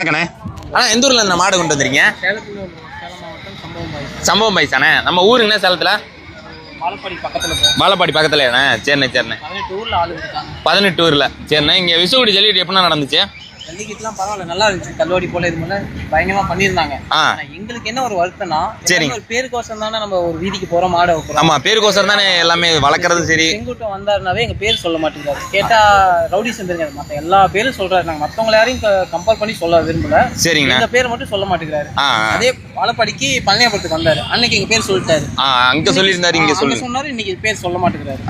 ஆனா எந்த ஊர்ல இந்த மாடு கொண்டு வந்திருக்கீங்க? சம்பவம் பைசானே. நம்ம ஊருங்கண்ணே சேலத்துல வாழப்பாடி பக்கத்துல. சரிண்ணே சரிண்ணே. 18 ஊர்ல. சரிண்ணே. இங்க விசுகுடி ஜல்லிக்கட்டு எப்படின்னா நடந்துச்சு? ஜல்லிக்கட்டுலாம் பரவாயில்ல, நல்லா இருந்துச்சு. கல்வாடி போல இது மாதிரி பயங்கரமா பண்ணியிருந்தாங்க. எங்களுக்கு என்ன ஒரு வருத்தம்னா, ஒரு பேருக்கோசம் தானே நம்ம ஒரு வீதிக்கு போறோம், மாடை வைக்கிறோம். ஆமா, பேருக்கோசம் தானே எல்லாமே வளர்க்கறது. சரி, செங்குட்டம் வந்தாருனாவே எங்க பேர் சொல்ல மாட்டேங்கிறாரு. கேட்டா ரவுடி செஞ்சிருங்க, மத்த எல்லா பேரும் சொல்றாரு. நாங்க மத்தவங்க யாரையும் கம்பேர் பண்ணி சொல்ல விரும்பல. சரிங்க, இந்த பேர் மட்டும் சொல்ல மாட்டேங்கிறாரு. அதே வாழப்பாடிக்கு பழனியாபுரத்துக்கு வந்தாரு, அன்னைக்கு எங்க பேர் சொல்லிட்டாரு. அங்க சொல்லியிருந்தாரு, இங்க சொன்னாரு. இன்னைக்கு பேர் சொல்ல மாட்டேங்கிறாரு.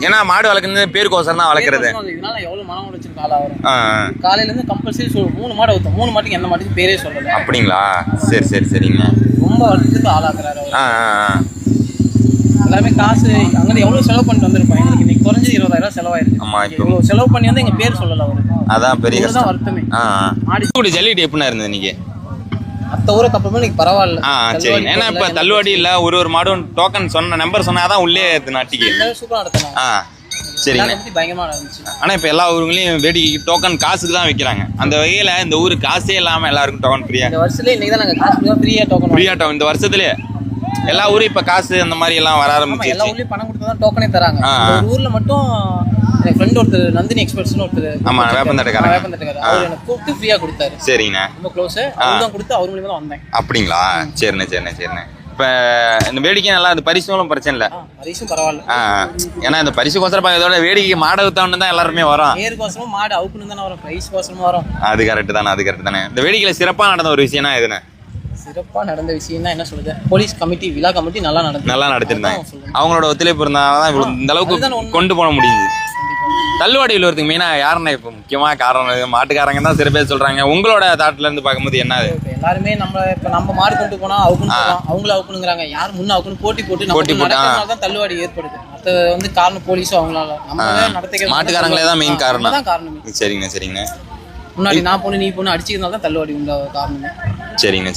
ஏன்னா மாடு வளர்க்கறது பேருக்கோசம் தான் வளர்க்கறது. இதனால எவ்வளவு மனம் உடைச்சிருக்கு ஆளா வரும். காலையில இருந்து கம்பல்சரி 3 மாடு ஊத்தும். 3 மாட்டுக்கு எந்த மாட்டுக்கு பேரே சொல்லல. அப்படிங்களா? சரி சரி சரிங்க. ரொம்ப வருத்தத்துக்கு ஆளாக்குறாரு. எல்லாமே காசு அங்க எவ்வளவு செலவு பண்ணிட்டு வந்திருப்பாங்க. எங்களுக்கு இன்னைக்கு குறைஞ்சது 20,000 செலவாயிருக்கு. இவ்வளவு செலவு பண்ணி வந்து எங்க பேர் சொல்லல அவரு. அதான் பெரிய கஷ்டம். வருத்தமே. மாடி ஜல்லிக்கட்டு எப்படின்னா இருந்தது இன்னைக்கு? மத்த ஊருக்கு அப்புறமா இன்னைக்கு பரவாயில்ல. சரி. ஏன்னா இப்ப தள்ளுவாடி இல்ல, ஒரு மாடும் டோக்கன் சொன்ன நம்பர் சொன்னாதான் உள்ளே நாட்டிக்கு சூப்பரா நடத்தினாங்க. சரிங்க. பயங்கரமா இருந்துச்சு. ஆனா இப்ப எல்லா ஊருங்களையும் வேடிக்கை டோக்கன் காசுக்கு தான் வைக்கிறாங்க. அந்த வகையில இந்த ஊரு காசே இல்லாம எல்லாருக்கும் டோக்கன் ஃப்ரீயா. இந்த வருஷத்துல இன்னைக்கு தான் நாங்க காசு ஃப்ரீயா டோக்கன் இந்த வருஷத்துலயே எல்லா ஊரும் இப்ப காசு அந்த மாதிரி எல்லாம் வர ஆரம்பிச்சு. எல்லா ஊர்லயும் பணம் கொடுத்து தான் டோக்கனே தராங்க. ஒரு ஊர்ல மட்டும் என் ஃப்ரெண்ட் ஒருத்தர் நந்தினி எக்ஸ்பிரஸ்னு ஒருத்தர். ஆமா, வேப்பந்தட்டக்காரங்க. அவர் எனக்கு கூப்பிட்டு ஃப்ரீயா கொடுத்தாரு. சரிங்கண்ணா. ரொம்ப க்ளோஸ். அவர்தான் கொடுத்து அவர் மூலமா தான் வந்தேன். அப்படிங்களா? சரிண்ணே சரிண்ணே சரிண்ணே. இப்ப இந்த வேடிக்கை நல்லா, இந்த பரிசுகளும் பிரச்சனை இல்ல. பரிசும் பரவாயில்ல. ஏன்னா இந்த பரிசுக்கோசரம் இதோட வேடிக்கை மாடை வித்தவன்னு தான் எல்லாருமே வரும். பேருக்கோசரமும் மாடு அவுக்குன்னு தானே வரும், பிரைஸ் கோசமும் வரும். அது கரெக்ட் தானே, அது கரெக்ட் தானே. இந்த வேடிக்கையில சிறப்பா நடந்த ஒரு விஷயம்னா எதுனா? சிறப்பா நடந்த விஷயம்னா என்ன சொல்லுது, போலீஸ் கமிட்டி, விழா கமிட்டி நல்லா நடத்திருந்தாங்க. அவங்களோட ஒத்துழைப்பு இருந்தாதான் இந்த அளவுக்கு கொண்டு போக முடியுது. தள்ளுவாடியில் வரதுக்கு மெயினா யாருன்னா இப்ப முக்கியமா காரணம் மாட்டுக்காரங்க தான் சில பேர் சொல்றாங்க. உங்களோட தாட்ல இருந்து பார்க்கும்போது என்ன? எல்லாருமே நம்ம மாடு கொண்டு போனா அவங்களும் அவுக்கணுங்கிறாங்க. யார் முன்ன அவுக்கணும் போட்டி போட்டு தள்ளுவாடி ஏற்படுது. மற்ற வந்து காரணம் போலீஸும் அவங்களால நடத்த மாட்டுக்காரங்களே தான் மெயின் காரணம். காரணம். சரிங்க சரிங்க. முன்னாடி நான் பொண்ணு நீ பொண்ணு அடிச்சுக்கிறதுனால தான் தள்ளுவாடி உள்ள காரணமே. சரிங்க.